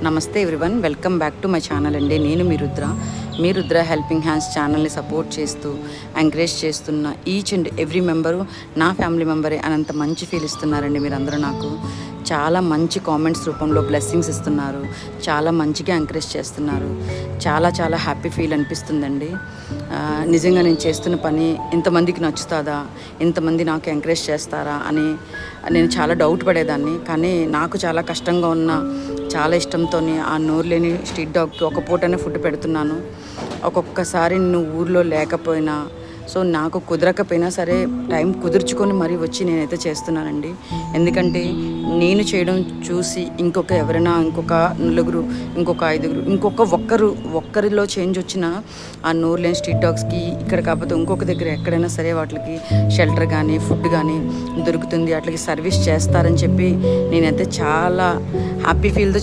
నమస్తే everyone, welcome back to my channel అండి. నేను మీ రుద్ర హెల్పింగ్ హ్యాండ్స్ ఛానల్ని సపోర్ట్ చేస్తూ ఎంకరేజ్ చేస్తున్న ఈచ్ అండ్ ఎవ్రీ మెంబరు నా ఫ్యామిలీ మెంబరే అని అంత మంచి ఫీల్ ఇస్తున్నారండి. మీరందరూ నాకు చాలా మంచి కామెంట్స్ రూపంలో బ్లెస్సింగ్స్ ఇస్తున్నారు, చాలా మంచిగా ఎంకరేజ్ చేస్తున్నారు. చాలా చాలా హ్యాపీ ఫీల్ అనిపిస్తుందండి. నిజంగా నేను చేస్తున్న పని ఇంతమందికి నచ్చుతుందా, ఇంతమంది నాకు ఎంకరేజ్ చేస్తారా అని నేను చాలా డౌట్ పడేదాన్ని. కానీ నాకు చాలా కష్టంగా ఉన్న, చాలా ఇష్టంతో ఆ నోరు లేని స్ట్రీట్ డాగ్కి ఒక పూటనే ఫుడ్ పెడుతున్నాను. ఒక్కొక్కసారి నువ్వు ఊర్లో లేకపోయినా, సో నాకు కుదరకపోయినా సరే టైం కుదుర్చుకొని మరీ వచ్చి నేనైతే చేస్తున్నానండి. ఎందుకంటే నేను చేయడం చూసి ఎవరైనా ఇంకొక నలుగురు, ఇంకొక ఐదుగురు, ఒక్కరిలో చేంజ్ వచ్చినా ఆ నోరు లేని స్ట్రీట్ డాగ్స్కి ఇక్కడ కాకపోతే ఇంకొక దగ్గర ఎక్కడైనా సరే వాటికి షెల్టర్ కానీ ఫుడ్ కానీ దొరుకుతుంది, వాటికి సర్వీస్ చేస్తారని చెప్పి నేనైతే చాలా హ్యాపీ ఫీల్తో